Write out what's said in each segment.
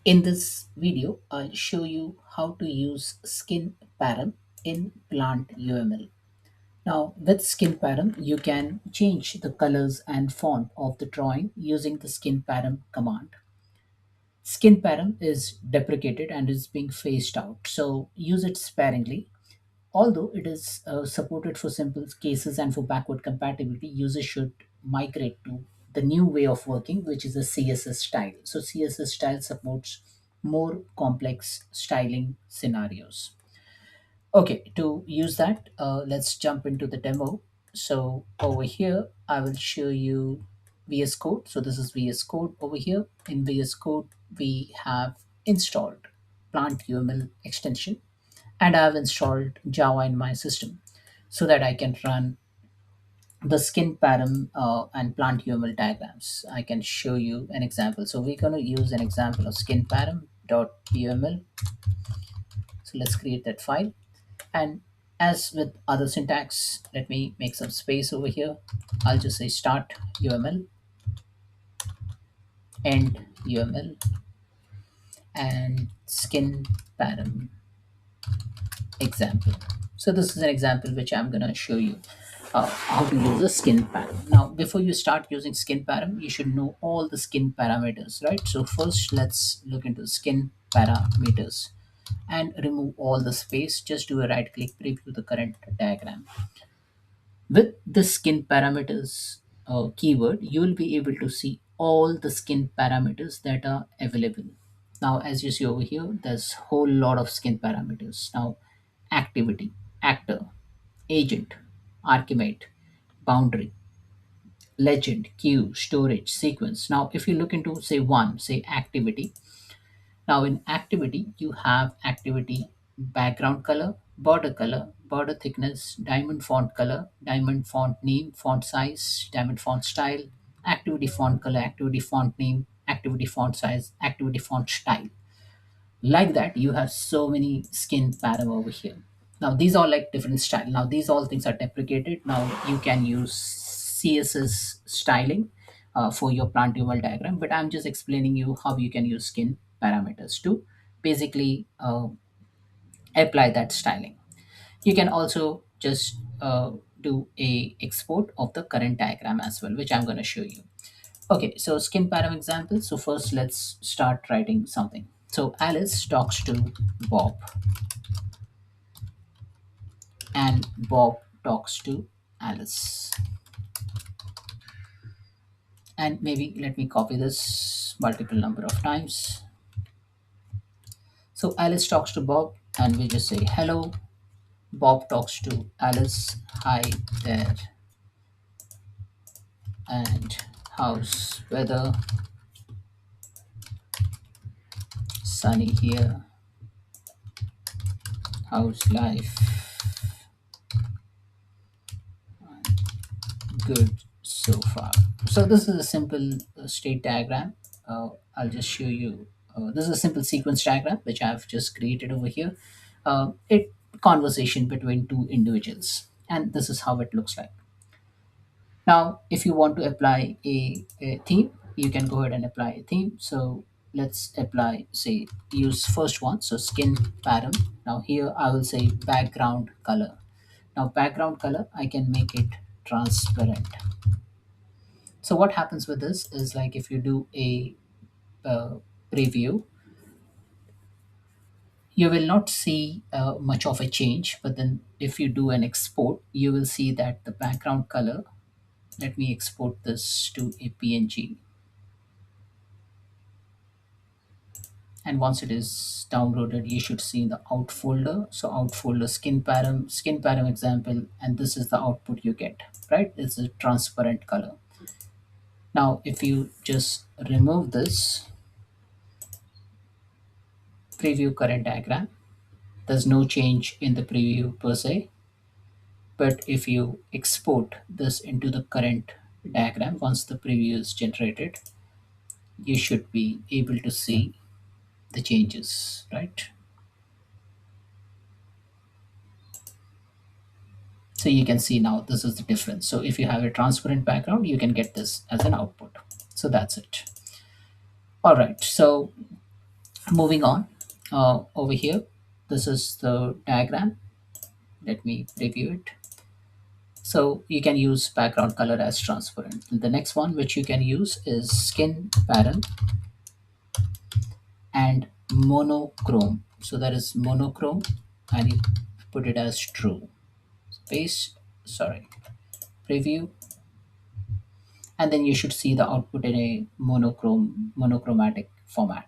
In this video, I'll show you how to use Skinparam in Plant UML. Now, with Skinparam, you can change the colors and font of the drawing using the Skinparam command. Skinparam is deprecated and is being phased out, so use it sparingly. Although it is supported for simple cases and for backward compatibility, users should migrate to the new way of working, which is a CSS style. So CSS style supports more complex styling scenarios. Okay, to use that, let's jump into the demo. So over here, I will show you VS Code. So this is VS Code over here. In VS Code, we have installed Plant UML extension, and I have installed Java in my system so that I can run the skin param and plant UML diagrams. I can show you an example. So we're going to use an example of skin param.uml. So let's create that file. And as with other syntax, let me make some space over here. I'll just say start UML, end UML, and skin param example. So this is an example which I'm going to show you how to use a skin param. Now, before you start using skin param, you should know all the skin parameters, right? So first, let's look into skin parameters and remove all the space. Just do a right click, preview the current diagram. With the skin parameters keyword, you will be able to see all the skin parameters that are available. Now, as you see over here, there's whole lot of skin parameters. Now, activity, actor, agent, Archimate, boundary, legend, queue, storage, sequence. Now, if you look into say one, say activity, now in activity, you have activity background color, border thickness, diamond font color, diamond font name, font size, diamond font style, activity font color, activity font name, activity font size, activity font style. Like that, you have so many skin pattern over here. Now these are like different style. Now these all things are deprecated. Now you can use CSS styling for your plant UML diagram, but I'm just explaining you how you can use skin parameters to basically apply that styling. You can also just do a export of the current diagram as well, which I'm going to show you. Okay, so skin param example. So first let's start writing something. So Alice talks to Bob and Bob talks to Alice. And maybe let me copy this multiple number of times. So Alice talks to Bob and we just say hello. Bob talks to Alice. Hi there. And how's weather? Sunny here. How's life? Good so far. So this is a simple state diagram. I'll just show you. This is a simple sequence diagram which I've just created over here. It conversation between two individuals, and this is how it looks like. Now, if you want to apply a theme, you can go ahead and apply a theme. So let's apply, say, use first one. So skin pattern. Now here I will say background color. Now background color, I can make it transparent. So what happens with this is like if you do a uh, preview, you will not see much of a change. But then if you do an export, you will see that the background color, let me export this to a PNG. And once it is downloaded, you should see the out folder. So out folder skin param example, and this is the output you get, right? It's a transparent color. Now, if you just remove this, preview current diagram, there's no change in the preview per se. But if you export this into the current diagram, once the preview is generated, you should be able to see the changes, right? So you can see now this is the difference. So if you have a transparent background, you can get this as an output. So that's it. All right. So Moving on, over here, this is the diagram. Let me preview it. So you can use background color as transparent. The next one which you can use is skin pattern and monochrome. So that is monochrome, and you put it as true. Paste, sorry, preview, and then you should see the output in a monochromatic format.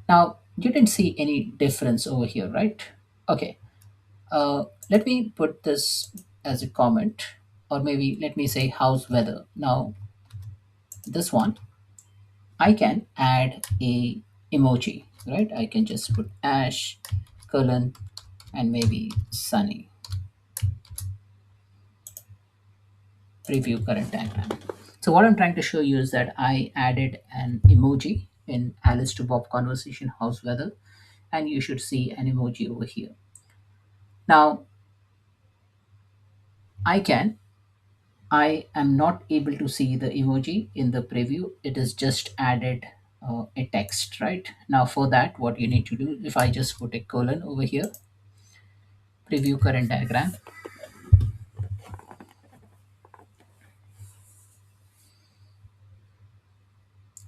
Now you didn't see any difference over here, right? Okay, let me put this as a comment, or maybe let me say house weather. Now this one, I can add a emoji, right? I can just put ash, colon, and maybe sunny. Preview current diagram. So what I'm trying to show you is that I added an emoji in Alice to Bob conversation house weather, and you should see an emoji over here. Now I can I am not able to see the emoji in the preview. It is just added a text, right? Now for that, what you need to do, if I just put a colon over here, preview current diagram,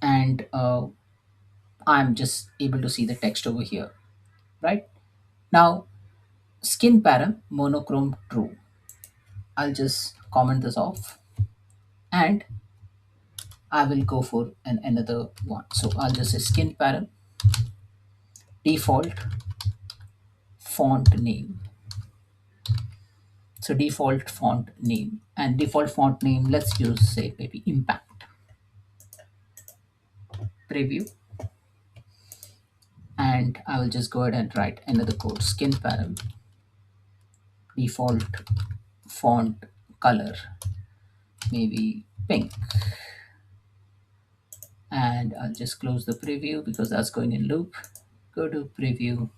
and I'm just able to see the text over here, right? Now skin param monochrome true. I'll just comment this off, and I will go for another one. So I'll just say skin param default font name. So default font name, and default font name, let's use say maybe impact. Preview, and I will just go ahead and write another code skin param default font color, maybe pink, and I'll just close the preview because that's going in loop. Go to preview,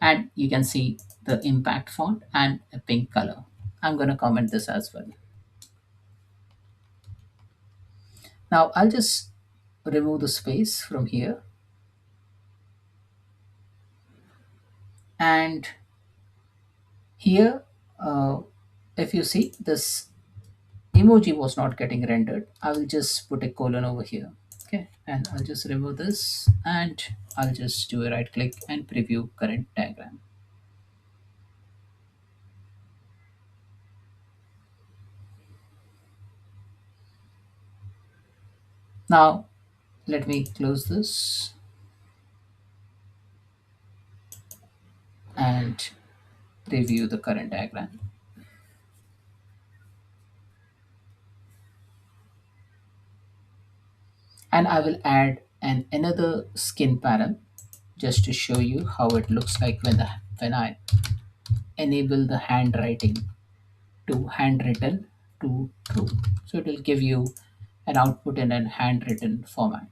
and you can see the impact font and a pink color. I'm going to comment this as well. Now I'll just remove the space from here, and here, uh, if you see this emoji was not getting rendered, I will just put a colon over here. Okay, and I'll just remove this, and I'll just do a right click and preview current diagram. Now let me close this and preview the current diagram. And I will add another skin param just to show you how it looks like when I enable the handwriting to handwritten to true. So it will give you an output in a handwritten format.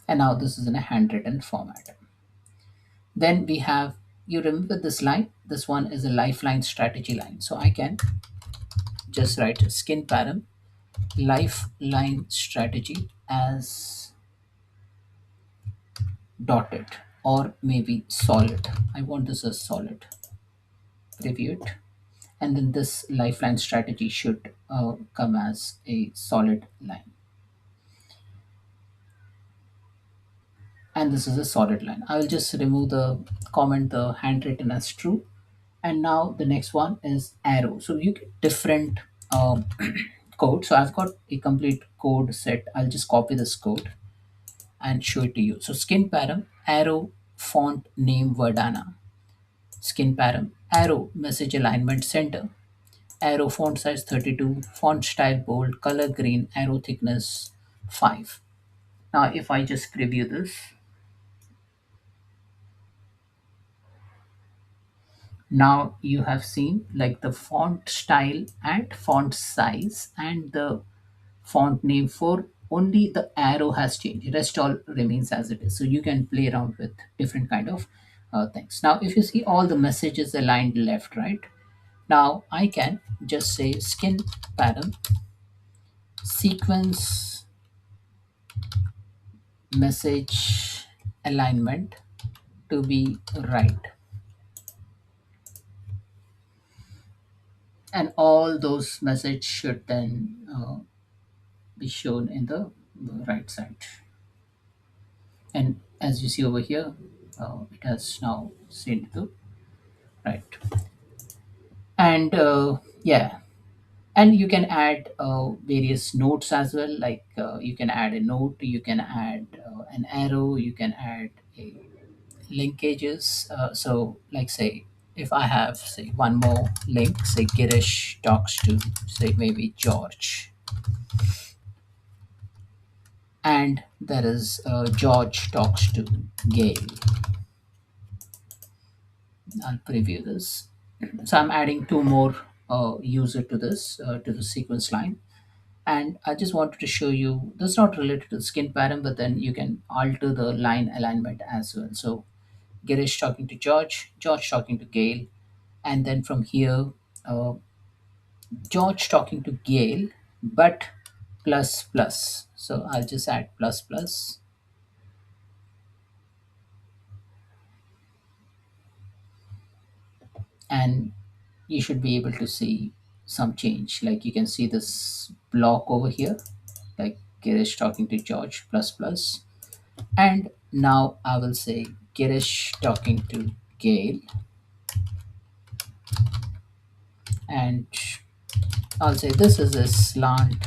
And now this is in a handwritten format. Then we have, you remember this line, this one is a lifeline strategy line. So I can just write skin param lifeline strategy as dotted, or maybe solid. I want this as solid. Preview it, and then this lifeline strategy should come as a solid line, and this is a solid line. I will just remove the comment the handwritten as true. And now the next one is arrow. So you get different code. So I've got a complete code set. I'll just copy this code and show it to you. So skin param arrow font name verdana, skin param arrow message alignment center, arrow font size 32, font style bold, color green, arrow thickness 5. Now if I just preview this, now you have seen like the font style and font size and the font name for only the arrow has changed, rest all remains as it is. So you can play around with different kind of things. Now if you see, all the messages aligned left, right? Now I can just say skin param sequence message alignment to be right, and all those messages should then be shown in the right side. And as you see over here, it has now seen to right. And yeah, and you can add various notes as well, like you can add a note, you can add an arrow, you can add a linkages. So like say, if I have say one more link, say Girish talks to say maybe George, and there is George talks to Gail. I'll preview this. So I'm adding two more user to the sequence line. And I just wanted to show you, this is not related to skin pattern, but then you can alter the line alignment as well. So Girish talking to George, George talking to Gail, and then from here, uh, George talking to Gail, but plus plus. So I'll just add plus plus, and you should be able to see some change. Like you can see this block over here, like Girish talking to George plus plus. And now I will say Girish talking to Gail, and I'll say this is a slant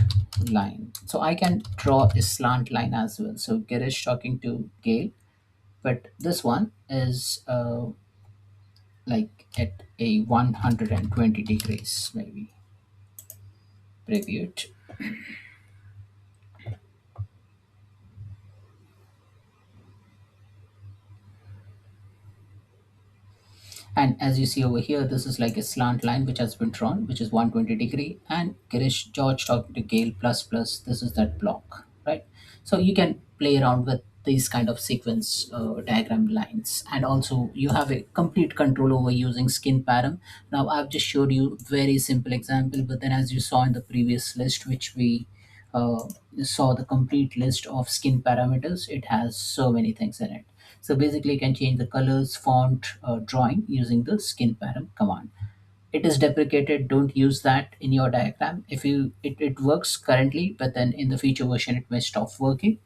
line. So I can draw a slant line as well. So Girish talking to Gail, but this one is like at a 120 degrees, maybe. Preview it. And as you see over here, this is like a slant line which has been drawn, which is 120-degree. And Girish George talking to Gale plus plus, this is that block, right? So you can play around with these kind of sequence diagram lines. And also you have a complete control over using skin param. Now I've just showed you very simple example, but then as you saw in the previous list, which we uh, saw the complete list of skin parameters, it has so many things in it. So basically, you can change the colors, font, drawing using the skin param command. It is deprecated. Don't use that in your diagram. If you it works currently, but then in the future version it may stop working.